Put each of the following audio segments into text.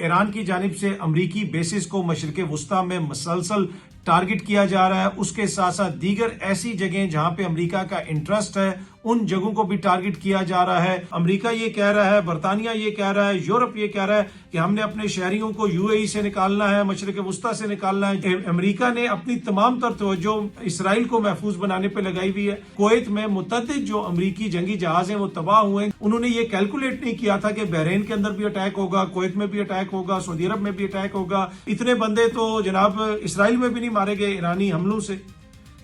Iran की जानिब से अमरीकी बेसिस को मशरिक वस्ता में मुसलसल टारगेट किया जा रहा है। उसके साथ साथ दीगर ऐसी जगह जहां पे अमेरिका का इंटरेस्ट है उन जगहों को भी टारगेट किया जा रहा है। अमेरिका ये कह रहा है, बरतानिया ये कह रहा है, यूरोप ये कह रहा है कि हमने अपने शहरियों को यूएई से निकालना है, मशरिक वस्ता से निकालना है। अमेरिका ने अपनी तमाम तर तवज्जो इसराइल को महफूज बनाने पर लगाई हुई है। कुवैत में मुतअद्दिद जो अमरीकी जंगी जहाज हैं वो तबाह हुए। उन्होंने ये कैलकुलेट नहीं किया था कि बहरीन के अंदर भी अटैक होगा, कुवैत में भी अटैक होगा, सऊदी अरब में भी अटैक होगा। इतने बंदे तो जनाब इसराइल में भी नहीं मारे गए ईरानी हमलों से।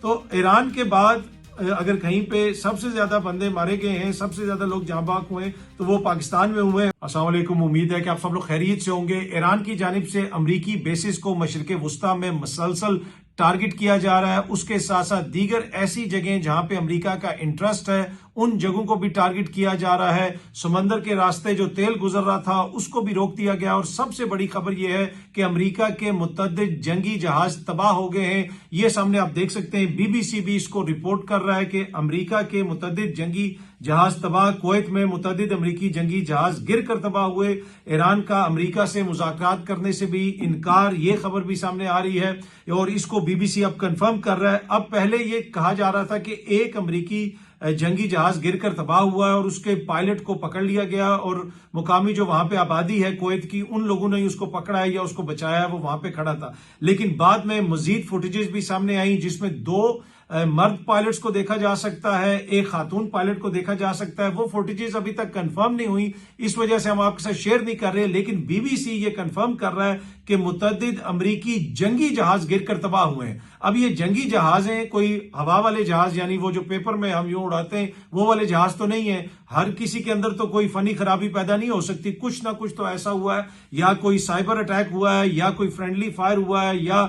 तो ईरान के बाद अगर कहीं पे सबसे ज्यादा बंदे मारे गए हैं, सबसे ज्यादा लोग जाँ बाक हुए तो वो पाकिस्तान में हुए। अस्सलाम वालेकुम, उम्मीद है कि आप सब लोग खैरियत से होंगे। ईरान की जानिब से अमरीकी बेसिस को मशरिक वस्ता में मुसलसल टारगेट किया जा रहा है। उसके साथ साथ दीगर ऐसी जगह जहां पे अमेरिका का इंटरेस्ट है उन जगहों को भी टारगेट किया जा रहा है। समंदर के रास्ते जो तेल गुजर रहा था उसको भी रोक दिया गया। और सबसे बड़ी खबर यह है कि अमेरिका के मुतअद्दिद जंगी जहाज तबाह हो गए हैं। ये सामने आप देख सकते हैं, बीबीसी भी इसको रिपोर्ट कर रहा है कि अमेरिका के मुतअद्दिद जंगी जहाज तबाह। कुवैत में मुतअद्दिद अमरीकी जंगी जहाज गिर कर तबाह हुए। ईरान का अमेरिका से मुज़ाकरात करने से भी इनकार, ये खबर भी सामने आ रही है और इसको बीबीसी अब कंफर्म कर रहा है। अब पहले ये कहा जा रहा था कि एक अमरीकी जंगी जहाज गिरकर तबाह हुआ है और उसके पायलट को पकड़ लिया गया और मुकामी जो वहां पे आबादी है कुवैत की, उन लोगों ने उसको पकड़ा है या उसको बचाया है, वो वहां पे खड़ा था। लेकिन बाद में मजीद फुटेजेस भी सामने आई जिसमें दो मर्द पायलट्स को देखा जा सकता है, एक खातून पायलट को देखा जा सकता है। वो फुटेजेस अभी तक कंफर्म नहीं हुई, इस वजह से हम आपके साथ शेयर नहीं कर रहे। लेकिन बीबीसी ये कंफर्म कर रहा है कि मुतअद्दिद अमरीकी जंगी जहाज गिरकर तबाह हुए हैं। अब ये जंगी जहाज हैं, कोई हवा वाले जहाज यानी वो जो पेपर में हम यूं उड़ाते हैं वो वाले जहाज तो नहीं है। हर किसी के अंदर तो कोई फनी खराबी पैदा नहीं हो सकती, कुछ ना कुछ तो ऐसा हुआ है, या कोई साइबर अटैक हुआ है, या कोई फ्रेंडली फायर हुआ है, या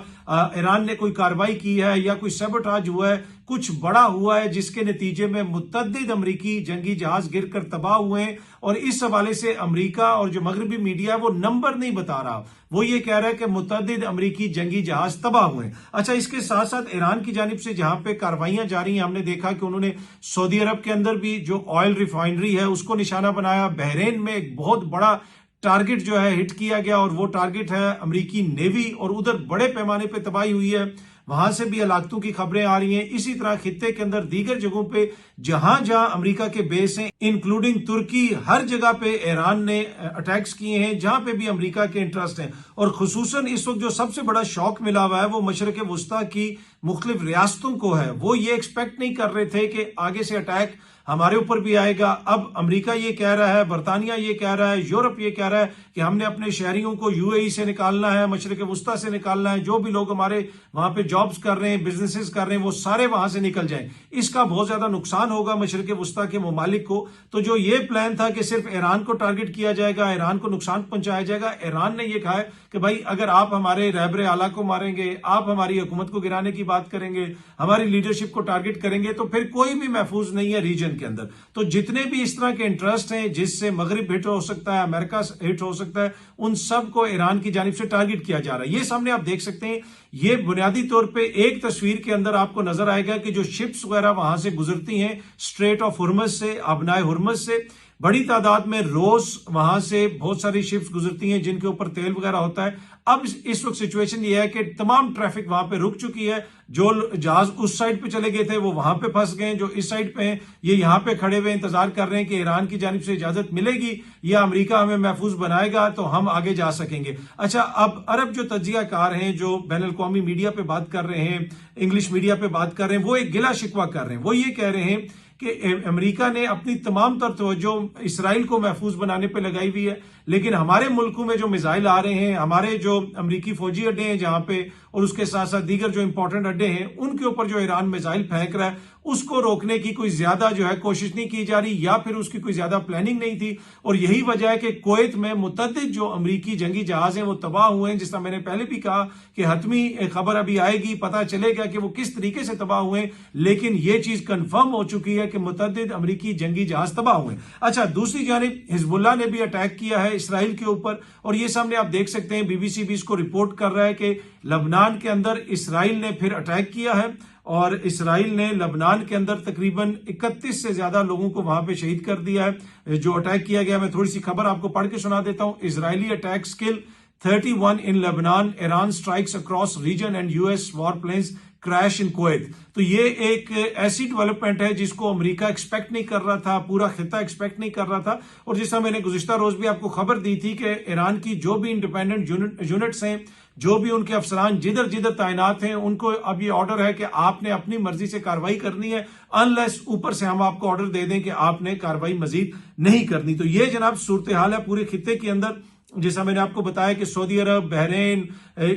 ईरान ने कोई कार्रवाई की है, या कोई सैबोटाज हुआ है, कुछ बड़ा हुआ है जिसके नतीजे में मुतअद्दिद अमरीकी जंगी जहाज गिरकर तबाह हुए हैं। और इस हवाले से अमरीका और जो मगरबी मीडिया है वो नंबर नहीं बता रहा, वो ये कह रहा है कि मुतअद्दिद अमरीकी जंगी जहाज तबाह हुए हैं। अच्छा, इसके साथ साथ ईरान की जानिब से जहां पे कार्रवाइयां जारी हैं, हमने देखा कि उन्होंने सऊदी अरब के अंदर भी जो ऑयल रिफाइनरी है उसको निशाना बनाया। बहरीन में एक बहुत बड़ा टारगेट जो है हिट किया गया और वो टारगेट है अमरीकी नेवी, और उधर बड़े पैमाने पर तबाही हुई है। वहां से भी हलाकतों की खबरें आ रही हैं। इसी तरह खित्ते के अंदर दीगर जगहों पे जहां जहां अमेरिका के बेस हैं, इंक्लूडिंग तुर्की, हर जगह पे ईरान ने अटैक्स किए हैं जहां पे भी अमेरिका के इंटरेस्ट हैं। और खुसूसन इस वक्त जो सबसे बड़ा शौक मिला हुआ है वो मशरिक वस्ता की मुख्तलिफ रियासतों को है। वो ये एक्सपेक्ट नहीं कर रहे थे कि आगे से अटैक हमारे ऊपर भी आएगा। अब अमेरिका ये कह रहा है, बरतानिया ये कह रहा है, यूरोप ये कह रहा है कि हमने अपने शहरियों को यूएई से निकालना है, मशरिक वस्ता से निकालना है। जो भी लोग हमारे वहां पे जॉब्स कर रहे हैं, बिजनेसेस कर रहे हैं, वो सारे वहां से निकल जाएं। इसका बहुत ज्यादा नुकसान होगा मशरिक वस्ता के ममालिक को। तो जो ये प्लान था कि सिर्फ ईरान को टारगेट किया जाएगा, ईरान को नुकसान पहुंचाया जाएगा, ईरान ने यह कहा है कि भाई अगर आप हमारे रहबर आला को मारेंगे, आप हमारी हुकूमत को गिराने की बात करेंगे, हमारी लीडरशिप को टारगेट करेंगे, तो फिर कोई भी महफूज नहीं है रीजन के अंदर। तो जितने भी इस तरह के इंटरेस्ट हैं जिससे मगरिब हिट हो सकता है, अमेरिका हिट हो सकता है, उन सब को ईरान की जानिब से टारगेट किया जा रहा है। ये सामने आप देख सकते हैं। ये बुनियादी तौर पे एक तस्वीर के अंदर आपको नजर आएगा कि जो शिप्स वगैरह वहां से गुजरती हैं स्ट्रेट ऑफ हुर्मुज से, अबनाए हुर्मुज से, बड़ी तादाद में रोज वहां से बहुत सारी शिप्स गुजरती हैं जिनके ऊपर तेल वगैरह होता है। अब इस वक्त सिचुएशन ये है कि तमाम ट्रैफिक वहां पे रुक चुकी है। जो जहाज उस साइड पे चले गए थे वो वहां पे फंस गए, जो इस साइड पे हैं ये यहां पे खड़े हुए इंतजार कर रहे हैं कि ईरान की जानिब से इजाजत मिलेगी या अमेरिका हमें महफूज बनाएगा तो हम आगे जा सकेंगे। अच्छा, अब अरब जो तज्जियाकार हैं, जो बैनुल-अक़वामी मीडिया पे बात कर रहे हैं, इंग्लिश मीडिया पे बात कर रहे हैं, वो एक गिला शिकवा कर रहे हैं। वो ये कह रहे हैं कि अमेरिका ने अपनी तमाम तर तवज्जो इसराइल को महफूज बनाने पे लगाई हुई है, लेकिन हमारे मुल्कों में जो मिसाइल आ रहे हैं, हमारे जो अमरीकी फौजी अड्डे हैं जहां पे, और उसके साथ साथ दीगर जो इंपॉर्टेंट अड्डे हैं उनके ऊपर जो ईरान मिसाइल फेंक रहा है उसको रोकने की कोई ज्यादा जो है कोशिश नहीं की जा रही, या फिर उसकी कोई ज्यादा प्लानिंग नहीं थी। और यही वजह है कि कुवैत में मुतअद्दिद जो अमरीकी जंगी जहाज हैं वो तबाह हुए हैं। जिस तरह मैंने पहले भी कहा कि हतमी खबर अभी आएगी, पता चलेगा कि वो किस तरीके से तबाह हुए हैं, लेकिन ये चीज कंफर्म हो चुकी है कि मुतअद्दिद अमरीकी जंगी जहाज तबाह हुए। अच्छा, दूसरी जानिब हिजबुल्लाह ने भी अटैक किया है इसराइल के ऊपर, और ये सामने आप देख सकते हैं, बीबीसी भी इसको रिपोर्ट कर रहा है कि लबनान के अंदर इसराइल ने फिर अटैक किया है। और इसराइल ने लबनान के अंदर तकरीबन 31 से ज्यादा लोगों को वहां पे शहीद कर दिया है। जो अटैक किया गया, मैं थोड़ी सी खबर आपको पढ़ के सुना देता हूं। Israeli attack kill 31 in Lebanon, Iran strikes across region and US warplanes crash in Kuwait. तो ये एक ऐसी डेवलपमेंट है जिसको अमेरिका एक्सपेक्ट नहीं कर रहा था, पूरा खिता एक्सपेक्ट नहीं कर रहा था। और जिस तरह मैंने गुज़िश्ता रोज भी आपको खबर दी थी कि ईरान की जो भी इंडिपेंडेंट यूनिट्स हैं, जो भी उनके अफसरान जिधर जिधर तैनात हैं, उनको अब ये ऑर्डर है कि आपने अपनी मर्जी से कार्रवाई करनी है, अनलेस ऊपर से हम आपको ऑर्डर दे दें कि आपने कार्रवाई मजीद नहीं करनी। तो ये जनाब सूरत हाल है पूरे खिते के अंदर। जैसा मैंने आपको बताया कि सऊदी अरब, बहरीन,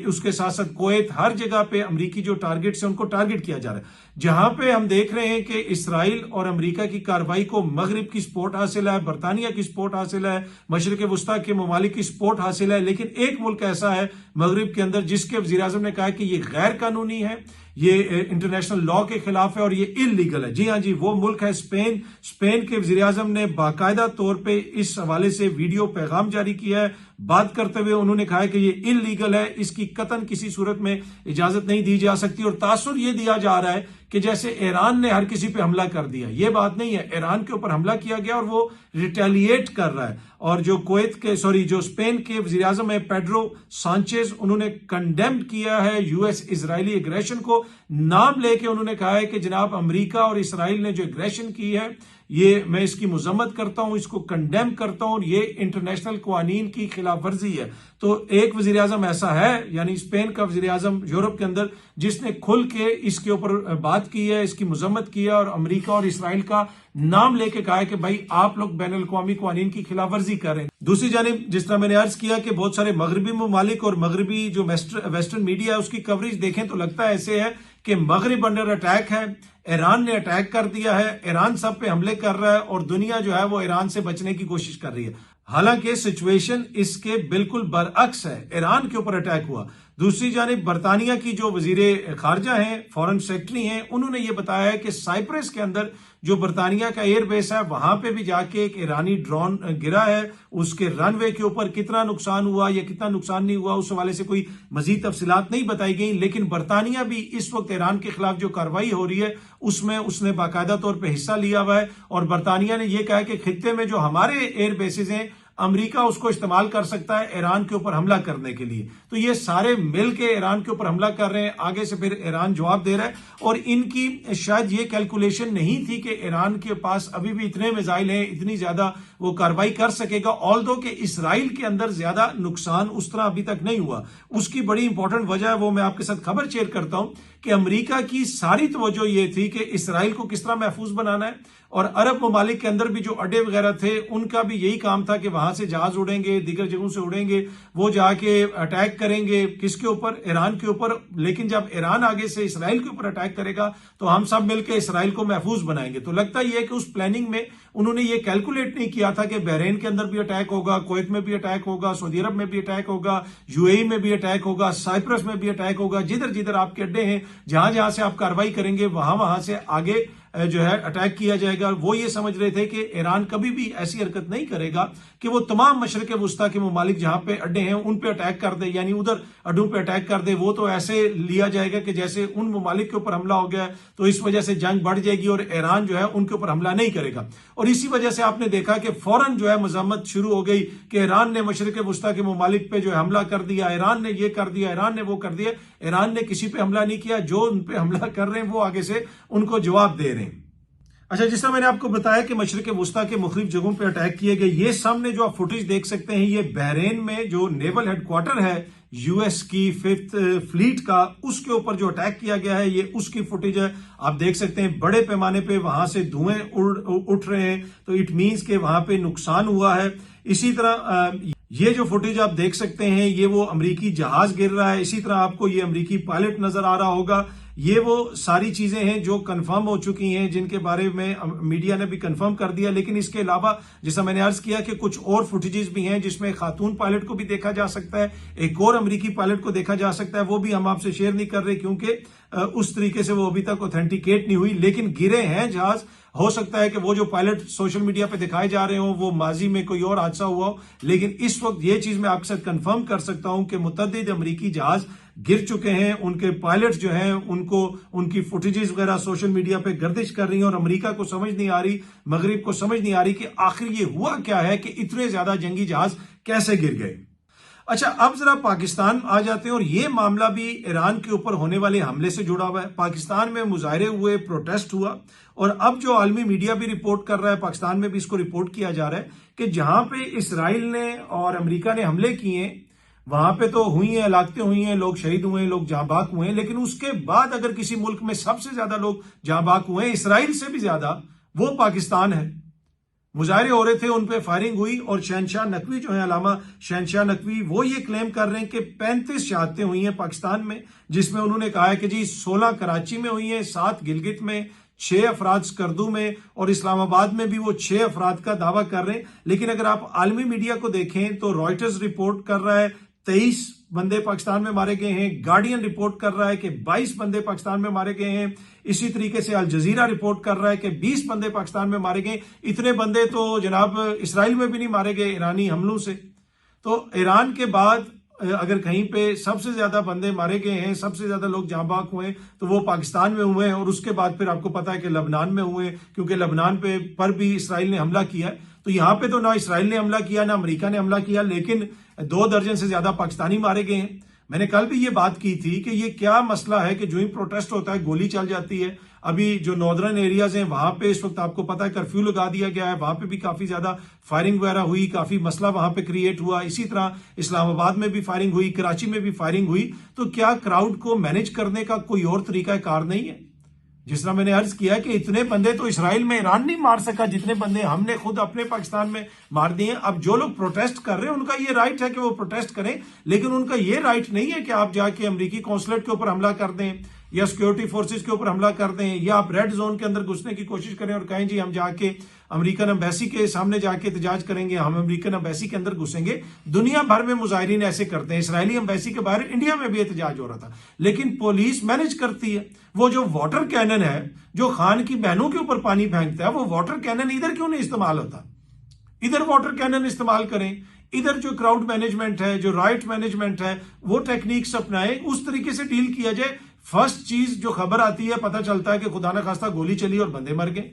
उसके साथ साथ कुवैत, हर जगह पे अमेरिकी जो टारगेट्स हैं उनको टारगेट किया जा रहा है। जहां पे हम देख रहे हैं कि इसराइल और अमेरिका की कार्रवाई को मगरिब की सपोर्ट हासिल है, बरतानिया की सपोर्ट हासिल है, मशरिक वस्ता के ममालिक की सपोर्ट हासिल है। लेकिन एक मुल्क ऐसा है मगरिब के अंदर जिसके वजीर आजम ने कहा कि ये गैर कानूनी है, ये इंटरनेशनल लॉ के खिलाफ है और ये इलीगल है। जी हाँ जी, वो मुल्क है स्पेन। स्पेन के वजीर आजम ने बाकायदा तौर पे इस हवाले से वीडियो पैगाम जारी किया है। बात करते हुए उन्होंने कहा है कि ये इलीगल है, इसकी कतन किसी सूरत में इजाजत नहीं दी जा सकती। और तासुर ये दिया जा रहा है कि जैसे ईरान ने हर किसी पे हमला कर दिया, ये बात नहीं है। ईरान के ऊपर हमला किया गया और वो रिटेलिएट कर रहा है। और जो जो स्पेन के वजीर आजम है पेड्रो सांचेज, उन्होंने कंडेम्ड किया है यूएस इजरायली एग्रेशन को। नाम लेके उन्होंने कहा है कि जनाब अमेरिका और इसराइल ने जो एग्रेशन की है, ये मैं इसकी मुजम्मत करता हूं, इसको कंडेम करता हूं, ये इंटरनेशनल कानून की खिलाफ वर्जी है। तो एक वजीर आजम ऐसा है, यानी स्पेन का वजीर आजम यूरोप के अंदर, जिसने खुल के इसके ऊपर बात की है, इसकी मुजम्मत की है और अमेरिका और इसराइल का नाम लेके कहा है कि भाई आप लोग बैन अल-अक़वामी कानून की खिलाफ वर्जी कर रहे हैं। दूसरी जानिब जिस तरह मैंने अर्ज किया कि बहुत सारे मगरबी ममालिक और मगरबी जो वेस्टर्न मीडिया है उसकी कवरेज देखें तो लगता है ऐसे है कि मगरिब अंडर अटैक है, ईरान ने अटैक कर दिया है, ईरान सब पे हमले कर रहा है और दुनिया जो है वो ईरान से बचने की कोशिश कर रही है। हालांकि सिचुएशन इसके बिल्कुल बरअक्स है, ईरान के ऊपर अटैक हुआ। दूसरी जानिब बरतानिया की जो वजीर खारजा हैं, फॉरेन सेक्रेटरी हैं, उन्होंने ये बताया है कि साइप्रस के अंदर जो बरतानिया का एयरबेस है वहां पे भी जाके एक ईरानी ड्रोन गिरा है। उसके रनवे के ऊपर कितना नुकसान हुआ या कितना नुकसान नहीं हुआ उस हवाले से कोई मजीद तफसीलात नहीं बताई गई। लेकिन बरतानिया भी इस वक्त ईरान के खिलाफ जो कार्रवाई हो रही है उसमें उसने बाकायदा तौर पर हिस्सा लिया हुआ है। और बरतानिया ने यह कहा है कि खित्ते में जो हमारे एयरबेसेज हैं अमेरिका उसको इस्तेमाल कर सकता है ईरान के ऊपर हमला करने के लिए। तो ये सारे मिल के ईरान के ऊपर हमला कर रहे हैं, आगे से फिर ईरान जवाब दे रहा है। और इनकी शायद ये कैलकुलेशन नहीं थी कि ईरान के पास अभी भी इतने मिसाइल हैं, इतनी ज्यादा वो कार्रवाई कर सकेगा। ऑल्दो कि इसराइल के अंदर ज्यादा नुकसान उस तरह अभी तक नहीं हुआ। उसकी बड़ी इंपॉर्टेंट वजह है, वो मैं आपके साथ खबर शेयर करता हूं कि अमेरिका की सारी तवज्जो ये थी कि इसराइल को किस तरह महफूज बनाना है। और अरब ममालिक के अंदर भी जो अड्डे वगैरह थे उनका भी यही काम था कि वहां से जहाज उड़ेंगे, दीगर जगहों से उड़ेंगे, वो जाके अटैक करेंगे किसके ऊपर, ईरान के ऊपर। लेकिन जब ईरान आगे से इसराइल के ऊपर अटैक करेगा तो हम सब मिलकर इसराइल को महफूज बनाएंगे। तो लगता यह है कि उस प्लानिंग में उन्होंने ये कैलकुलेट नहीं किया था कि बहरीन के अंदर भी अटैक होगा, कुवैत में भी अटैक होगा, सऊदी अरब में भी अटैक होगा, यूएई में भी अटैक होगा, साइप्रस में भी अटैक होगा। जिधर जिधर आपके अड्डे हैं, जहां जहां से आप कार्रवाई करेंगे वहां वहां से आगे जो है अटैक किया जाएगा। वो ये समझ रहे थे कि ईरान कभी भी ऐसी हरकत नहीं करेगा कि वो तमाम मशरिक वस्ता के ममालिक जहां पे अड्डे हैं उन पे अटैक कर दे, यानी उधर अड्डों पे अटैक कर दे। वो तो ऐसे लिया जाएगा कि जैसे उन ममालिक के ऊपर हमला हो गया तो इस वजह से जंग बढ़ जाएगी और ईरान जो है उनके ऊपर हमला नहीं करेगा। और इसी वजह से आपने देखा कि फौरन जो है मजम्मत शुरू हो गई कि ईरान ने मशरिक वस्ता के ममालिक पे जो है हमला कर दिया, ईरान ने ये कर दिया, ईरान ने वो कर दिया। ईरान ने किसी पे हमला नहीं किया, जो उन पे हमला कर रहे हैं वो आगे से उनको जवाब दे रहे हैं। अच्छा, जिस तरह मैंने आपको बताया कि मशरिक वस्ता के मुख्तलिफ जगहों पर अटैक किए गए, ये सामने जो आप फुटेज देख सकते हैं ये बहरीन में जो नेवल हेडक्वार्टर है यूएस की 5th फ्लीट का, उसके ऊपर जो अटैक किया गया है ये उसकी फुटेज है। आप देख सकते हैं बड़े पैमाने पे वहां से धुएं उठ रहे हैं, तो इट मींस के वहां पे नुकसान हुआ है। इसी तरह ये जो फुटेज आप देख सकते हैं ये वो अमरीकी जहाज गिर रहा है। इसी तरह आपको ये अमरीकी पायलट नजर आ रहा होगा। ये वो सारी चीजें हैं जो कंफर्म हो चुकी हैं, जिनके बारे में मीडिया ने भी कंफर्म कर दिया। लेकिन इसके अलावा जैसा मैंने अर्ज किया कि कुछ और फुटेजेस भी हैं जिसमें खातून पायलट को भी देखा जा सकता है, एक और अमरीकी पायलट को देखा जा सकता है। वो भी हम आपसे शेयर नहीं कर रहे क्योंकि उस तरीके से वो अभी तक ऑथेंटिकेट नहीं हुई। लेकिन गिरे हैं जहाज, हो सकता है कि वो जो पायलट सोशल मीडिया पे दिखाए जा रहे हो वो माजी में कोई और हादसा हुआ हो। लेकिन इस वक्त ये चीज मैं आपके साथ कंफर्म कर सकता हूं कि मुतअद्दिद अमरीकी जहाज गिर चुके हैं। उनके पायलट जो हैं उनको उनकी फुटेजेस वगैरह सोशल मीडिया पे गर्दिश कर रही हैं और अमेरिका को समझ नहीं आ रही, मगरिब को समझ नहीं आ रही कि आखिर ये हुआ क्या है कि इतने ज्यादा जंगी जहाज कैसे गिर गए। अच्छा, अब जरा पाकिस्तान आ जाते हैं और ये मामला भी ईरान के ऊपर होने वाले हमले से जुड़ा हुआ है। पाकिस्तान में मुजाहरे हुए, प्रोटेस्ट हुआ और अब जो आलमी मीडिया भी रिपोर्ट कर रहा है, पाकिस्तान में भी इसको रिपोर्ट किया जा रहा है कि जहां पे इसराइल ने और अमेरिका ने हमले किए वहां पे तो हुई हैं, हलाकतें हुई हैं, लोग शहीद हुए हैं, लोग जाँ बाक हुए हैं, लेकिन उसके बाद अगर किसी मुल्क में सबसे ज्यादा लोग जाँ बाक हुए हैं, इसराइल से भी ज्यादा, वो पाकिस्तान है। मुजाहरे हो रहे थे, उन पे फायरिंग हुई और शहनशाह नकवी जो है, अलामा शहनशाह नकवी, वो ये क्लेम कर रहे हैं कि 35 शहादतें हुई हैं पाकिस्तान में, जिसमें उन्होंने कहा है कि जी 16 कराची में हुई हैं, 7 गिलगित में, 6 अफराद स्कर्दू में और इस्लामाबाद में भी वो 6 अफराद का दावा कर रहे हैं। लेकिन अगर आप आलमी मीडिया को देखें तो रॉयटर्स रिपोर्ट कर रहा है 23 बंदे पाकिस्तान में मारे गए हैं, गार्डियन रिपोर्ट कर रहा है कि 22 बंदे पाकिस्तान में मारे गए हैं, इसी तरीके से अल जजीरा रिपोर्ट कर रहा है कि 20 बंदे पाकिस्तान में मारे गए। इतने बंदे तो जनाब इसराइल में भी नहीं मारे गए ईरानी हमलों से। तो ईरान के बाद अगर कहीं पे सबसे ज्यादा बंदे मारे गए हैं, सबसे ज्यादा लोग जाँ बाक हुए तो वो पाकिस्तान में हुए हैं और उसके बाद फिर आपको पता है कि लबनान में हुए, क्योंकि लबनान पर भी इसराइल ने हमला किया है। तो यहां पे तो ना इसराइल ने हमला किया ना अमेरिका ने हमला किया, लेकिन 2 दर्जन से ज्यादा पाकिस्तानी मारे गए हैं। मैंने कल भी ये बात की थी कि ये क्या मसला है कि जो ही प्रोटेस्ट होता है गोली चल जाती है। अभी जो नॉर्दर्न एरियाज हैं वहां पे इस वक्त आपको पता है कर्फ्यू लगा दिया गया है, वहां पे भी काफी ज्यादा फायरिंग वगैरह हुई, काफी मसला वहां पे क्रिएट हुआ। इसी तरह इस्लामाबाद में भी फायरिंग हुई, कराची में भी फायरिंग हुई। तो क्या क्राउड को मैनेज करने का कोई और तरीका कार नहीं है? जिस तरह मैंने अर्ज किया कि इतने बंदे तो इसराइल में ईरान नहीं मार सका जितने बंदे हमने खुद अपने पाकिस्तान में मार दिए। अब जो लोग प्रोटेस्ट कर रहे हैं उनका ये राइट है कि वो प्रोटेस्ट करें, लेकिन उनका ये राइट नहीं है कि आप जाके अमेरिकी कॉन्सुलेट के ऊपर हमला कर दें या सिक्योरिटी फोर्सेस के ऊपर हमला कर दें या आप रेड जोन के अंदर घुसने की कोशिश करें और कहें जी हम जाके अमेरिकन एम्बेसी के सामने जाके एहतजाज करेंगे, हम अमेरिकन एम्बेसी के अंदर घुसेंगे। दुनिया भर में मुजाहिरीन ऐसे करते हैं। इसराइली एम्बेसी के बाहर इंडिया में भी एहतजाज हो रहा था, लेकिन पुलिस मैनेज करती है। वो जो वाटर कैनन है जो खान की बहनों के ऊपर पानी फेंकता है, वो वाटर कैनन इधर क्यों नहीं इस्तेमाल होता? इधर वाटर कैनन इस्तेमाल करें। इधर जो क्राउड मैनेजमेंट है, जो राइट मैनेजमेंट है, वो टेक्निक्स अपनाएं, उस तरीके से डील किया जाए। फर्स्ट चीज जो खबर आती है, पता चलता है कि खुदा न खास्ता गोली चली और बंदे मर गए।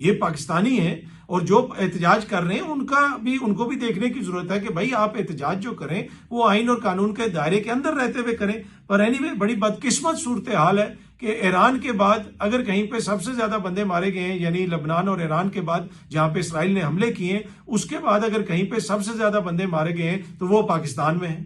ये पाकिस्तानी है और जो एहतजाज कर रहे हैं उनको भी देखने की जरूरत है कि भाई आप एहतजाज जो करें वो आइन और कानून के दायरे के अंदर रहते हुए करें। पर एनीवे बड़ी बदकिस्मत सूरत हाल है कि ईरान के बाद अगर कहीं पे सबसे ज्यादा बंदे मारे गए हैं, यानी लबनान और ईरान के बाद जहां पे इसराइल ने हमले किए, उसके बाद अगर कहीं पे सबसे ज्यादा बंदे मारे गए हैं तो वो पाकिस्तान में है।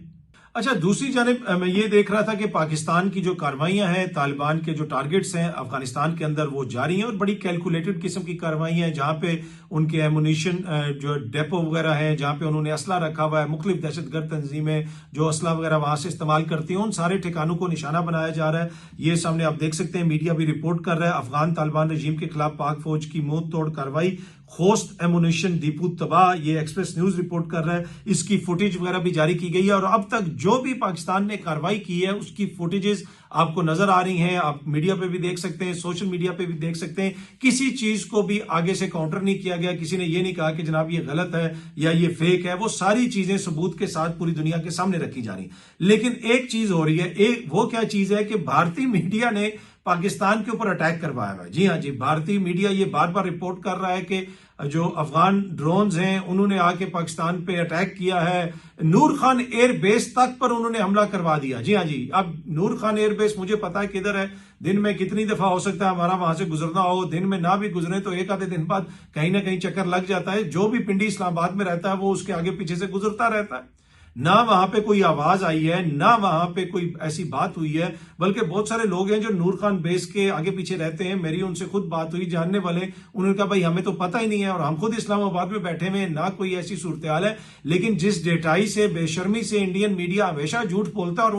अच्छा, दूसरी जानिब मैं ये देख रहा था कि पाकिस्तान की जो कार्रवाइयां हैं, तालिबान के जो टारगेट्स हैं अफगानिस्तान के अंदर वो जारी हैं और बड़ी कैलकुलेटेड किस्म की कार्रवाइयां हैं, जहां पे उनके एमुनिशन जो डेपो वगैरह है, जहां पे उन्होंने असला रखा हुआ है, मुख्तलिफ दहशतगर्द तंजीमें जो असला वगैरह वहां से इस्तेमाल करती हैं, उन सारे ठिकानों को निशाना बनाया जा रहा है। ये सामने आप देख सकते हैं, मीडिया भी रिपोर्ट कर रहा है। अफगान तालिबान रजीम के खिलाफ पाक फौज की मुंह तोड़ कार्रवाई, खोस्त एमुनिशन डिपो तबाह, ये एक्सप्रेस न्यूज रिपोर्ट कर रहा है। इसकी फुटेज वगैरह भी जारी की गई है और अब तक जो भी पाकिस्तान ने कार्रवाई की है उसकी फुटेजेस आपको नजर आ रही हैं। आप मीडिया पे भी देख सकते हैं, सोशल मीडिया पे भी देख सकते हैं। किसी चीज को भी आगे से काउंटर नहीं किया गया, किसी ने ये नहीं कहा कि जनाब ये गलत है या ये फेक है। वो सारी चीजें सबूत के साथ पूरी दुनिया के सामने रखी जा रही। लेकिन एक चीज हो रही है, वो क्या चीज है कि भारतीय मीडिया ने पाकिस्तान के ऊपर अटैक करवाया हुआ है। जी हाँ जी, भारतीय मीडिया ये बार बार रिपोर्ट कर रहा है कि जो अफगान ड्रोन्स हैं उन्होंने आके पाकिस्तान पे अटैक किया है। नूर खान एयर बेस तक पर उन्होंने हमला करवा दिया। जी हाँ जी, अब नूर खान एयर बेस मुझे पता है किधर है, दिन में कितनी दफा हो सकता है हमारा वहां से गुजरना हो, दिन में ना भी गुजरे तो एक आधे दिन बाद कहीं ना कहीं चक्कर लग जाता है। जो भी पिंडी इस्लामाबाद में रहता है वो उसके आगे पीछे से गुजरता रहता है। ना वहां पे कोई आवाज आई है, ना वहां पे कोई ऐसी बात हुई है, बल्कि बहुत सारे लोग हैं जो नूर खान बेस के आगे पीछे रहते हैं। मेरी उनसे खुद बात हुई, जानने वाले, उन्होंने कहा भाई हमें तो पता ही नहीं है और हम खुद इस्लामाबाद में बैठे हुए हैं, ना कोई ऐसी सूरत हाल है। लेकिन जिस डेटाई से, बेशर्मी से इंडियन मीडिया हमेशा झूठ बोलता है और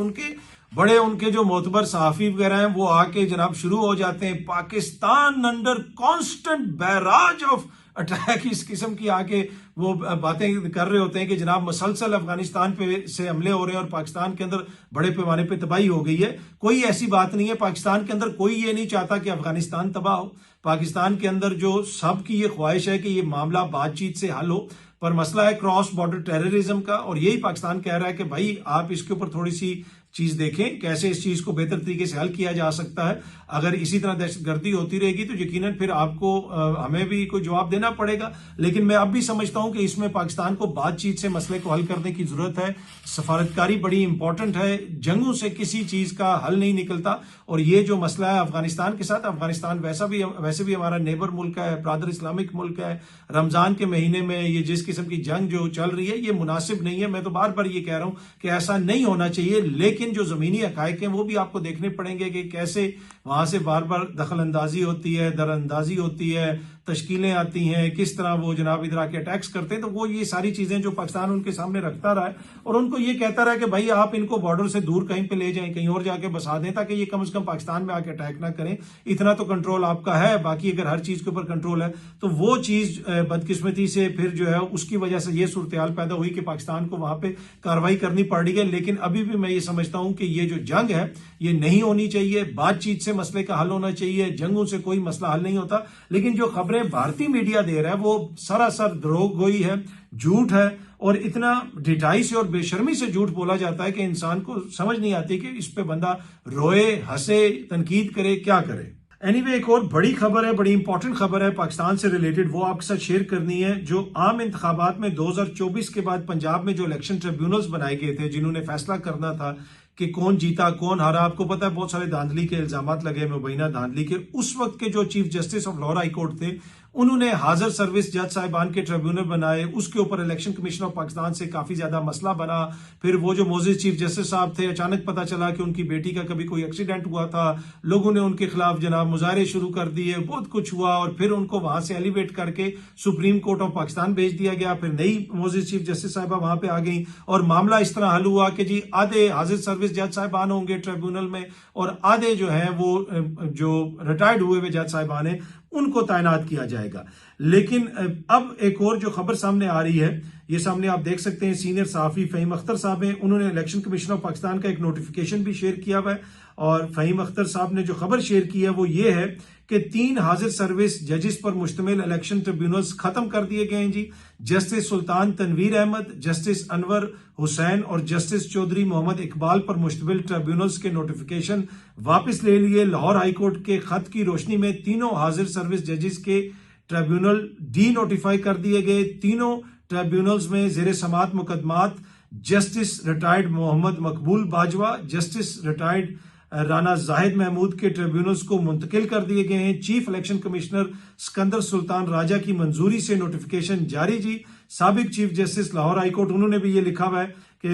उनके जो मोतबर सहाफी वगैरह हैं वो आके जनाब शुरू हो जाते हैं, Pakistan under constant barrage of attack, इस किस्म की आके वो बातें कर रहे होते हैं कि जनाब मसलसल अफगानिस्तान पे से हमले हो रहे हैं और पाकिस्तान के अंदर बड़े पैमाने पे तबाही हो गई है। कोई ऐसी बात नहीं है। पाकिस्तान के अंदर कोई ये नहीं चाहता कि अफगानिस्तान तबाह हो। पाकिस्तान के अंदर जो सबकी ये ख्वाहिश है कि ये मामला बातचीत से हल हो, पर मसला है क्रॉस बॉर्डर टेररिज्म का, और यही पाकिस्तान कह रहा है कि भाई आप इसके ऊपर थोड़ी सी चीज देखें, कैसे इस चीज को बेहतर तरीके से हल किया जा सकता है। अगर इसी तरह दहशतगर्दी होती रहेगी तो यकीनन फिर आपको हमें भी कोई जवाब देना पड़ेगा। लेकिन मैं अब भी समझता हूं कि इसमें पाकिस्तान को बातचीत से मसले को हल करने की जरूरत है। सफारतकारी बड़ी इंपॉर्टेंट है, जंगों से किसी चीज का हल नहीं निकलता। और ये जो मसला है अफगानिस्तान के साथ, अफगानिस्तान वैसे भी हमारा नेबर मुल्क है, ब्रादर इस्लामिक मुल्क है। रमजान के महीने में ये जिस किस्म की जंग जो चल रही है ये मुनासिब नहीं है। मैं तो बार बार ये कह रहा हूं कि ऐसा नहीं होना चाहिए, लेकिन जो जमीनी हकायक हैं वो भी आपको देखने पड़ेंगे कि कैसे वहां से बार बार दखल अंदाजी होती है, दरअंदाजी होती है, तश्कीलें आती हैं, किस तरह वो जनाब इधर आके अटैक्स करते हैं। तो वो ये सारी चीजें जो पाकिस्तान उनके सामने रखता रहा है और उनको ये कहता रहा है कि भाई आप इनको बॉर्डर से दूर कहीं पे ले जाएं, कहीं और जाके बसा दें, ताकि ये कम से कम पाकिस्तान में आके अटैक ना करें। इतना तो कंट्रोल आपका है। बाकी अगर हर चीज के ऊपर कंट्रोल है तो वो चीज बदकिस्मती से फिर जो है उसकी वजह से ये सूरत हाल पैदा हुई कि पाकिस्तान को वहां पे कार्रवाई करनी पड़ रही है। लेकिन अभी भी मैं ये समझता हूं कि ये जो जंग है ये नहीं होनी चाहिए। बातचीत से मसले का हल होना चाहिए, जंगों से कोई मसला हल नहीं होता। लेकिन जो खबरें भारतीय मीडिया दे रहा है वो सरासर दरोगोई है, झूठ है, और इतना ढिठाई से और बेशर्मी से झूठ बोला जाता है कि इंसान को समझ नहीं आती कि इस पे बंदा रोए, हंसे, तनकीद करे, क्या करे। एनीवे, एक और बड़ी खबर है, बड़ी इंपॉर्टेंट खबर है पाकिस्तान से रिलेटेड, वो आपके साथ शेयर करनी है। जो आम इंतखाबात में 2024 के बाद पंजाब में जो इलेक्शन ट्रिब्यूनल्स बनाए गए थे, जिन्होंने फैसला करना था कि कौन जीता कौन हारा, आपको पता है बहुत सारे धांधली के इल्जामात लगे, मुबैना धांधली के। उस वक्त के जो chief justice of Lahore high court थे, उन्होंने हाजिर सर्विस जज साहिबान के ट्रिब्यूनल बनाए। उसके ऊपर इलेक्शन कमीशन ऑफ पाकिस्तान से काफी ज्यादा मसला बना। फिर वो जो मोजिज चीफ जस्टिस साहब थे, अचानक पता चला कि उनकी बेटी का कभी कोई एक्सीडेंट हुआ था, लोगों ने उनके खिलाफ जनाब मुजाहरे शुरू कर दिए, बहुत कुछ हुआ, और फिर उनको वहां से एलिवेट करके सुप्रीम कोर्ट ऑफ पाकिस्तान भेज दिया गया। फिर नई मोजिज चीफ जस्टिस साहिबा वहां पे आ गई और मामला इस तरह हल हुआ कि जी आधे हाजिर सर्विस जज साहिबान होंगे ट्रिब्यूनल में और आधे जो है वो जो रिटायर्ड हुए हुए जज साहिबान है उनको तैनात किया जाएगा। लेकिन अब एक और जो खबर सामने आ रही है, ये सामने आप देख सकते हैं, सीनियर सहाफी फहीम अख्तर साहब हैं, उन्होंने इलेक्शन कमीशन ऑफ पाकिस्तान का एक नोटिफिकेशन भी शेयर किया हुआ है। और फहीम अख्तर साहब ने जो खबर शेयर की है वो ये है कि 3 हाजिर सर्विस जजिस पर मुश्तमिल इलेक्शन ट्रिब्यूनल्स खत्म कर दिए गए हैं जी। जस्टिस सुल्तान तनवीर अहमद, जस्टिस अनवर हुसैन और जस्टिस चौधरी मोहम्मद इकबाल पर मुश्तमिल ट्रिब्यूनल्स के नोटिफिकेशन वापस ले लिए। लाहौर हाईकोर्ट के खत की रोशनी में तीनों हाजिर सर्विस जजिस के ट्रिब्यूनल डी नोटिफाई कर दिए गए। तीनों ट्रिब्यूनल्स में जेर समात मुकदमात जस्टिस रिटायर्ड मोहम्मद मकबूल बाजवा, जस्टिस रिटायर्ड राना जाहिद महमूद के ट्रिब्यूनल्स को मुंतकिल कर दिए गए हैं। Chief election commissioner Sikandar Sultan Raja की मंजूरी से नोटिफिकेशन जारी जी। साबिक चीफ जस्टिस लाहौर हाईकोर्ट, उन्होंने भी ये लिखा हुआ है कि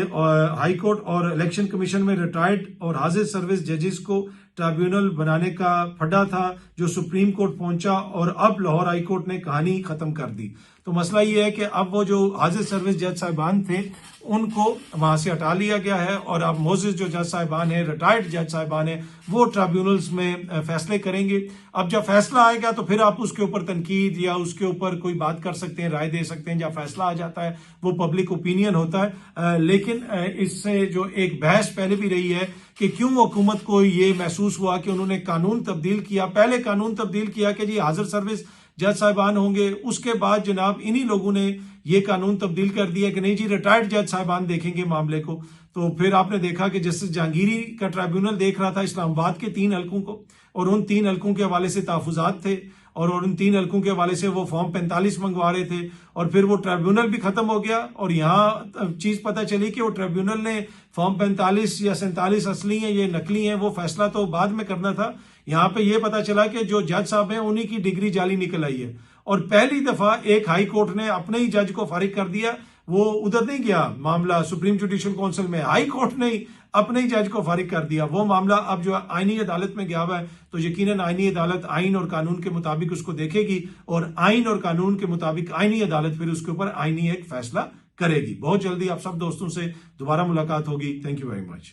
हाईकोर्ट और इलेक्शन कमीशन में रिटायर्ड और हाजिर सर्विस जजेस को ट्रिब्यूनल बनाने का फड्डा था जो सुप्रीम कोर्ट पहुंचा और अब लाहौर हाईकोर्ट ने कहानी खत्म कर दी। तो मसला ये है कि अब वो जो हाजिर सर्विस जज साहिबान थे उनको वहां से हटा लिया गया है और अब मोजिज जो जज साहिबान है, रिटायर्ड जज साहिबान है, वो ट्रिब्यूनल्स में फैसले करेंगे। अब जब फैसला आएगा तो फिर आप उसके ऊपर तनकीद या उसके ऊपर कोई बात कर सकते हैं, राय दे सकते हैं। जब फैसला आ जाता है वो पब्लिक ओपिनियन होता है। लेकिन इससे जो एक बहस पहले भी रही है कि क्यों हुकूमत को ये महसूस हुआ कि उन्होंने कानून तब्दील किया, पहले कानून तब्दील किया कि जी हाजिर सर्विस जज साहिबान होंगे, उसके बाद जनाब इन्हीं लोगों ने ये कानून तब्दील कर दिया कि नहीं जी रिटायर्ड जज साहिबान देखेंगे मामले को। तो फिर आपने देखा कि जस्टिस जहांगीरी का ट्रिब्यूनल देख रहा था इस्लामाबाद के 3 हलकों को और उन 3 हलकों के हवाले से तहफुजात थे और उन 3 हलकों के हवाले से वो फॉर्म 45 मंगवा रहे थे और फिर वो ट्रिब्यूनल भी खत्म हो गया। और यहाँ चीज पता चली कि वो ट्रिब्यूनल ने फॉर्म 45 या 47 असली हैं ये नकली हैं, वो फैसला तो बाद में करना था। यहाँ पे ये पता चला कि जो जज साहब हैं उन्हीं की डिग्री जाली निकल आई है और पहली दफा एक हाई कोर्ट ने अपने ही जज को फारिग कर दिया। वो उधर नहीं गया मामला सुप्रीम जुडिशल काउंसिल में, हाई कोर्ट ने अपने ही जज को फारिग कर दिया। वो मामला अब जो आईनी अदालत में गया हुआ है तो यकीनन आईनी अदालत आइन और कानून के मुताबिक उसको देखेगी और आइन और कानून के मुताबिक आईनी अदालत फिर उसके ऊपर आईनी एक फैसला करेगी। बहुत जल्दी आप सब दोस्तों से दोबारा मुलाकात होगी। Thank you very much.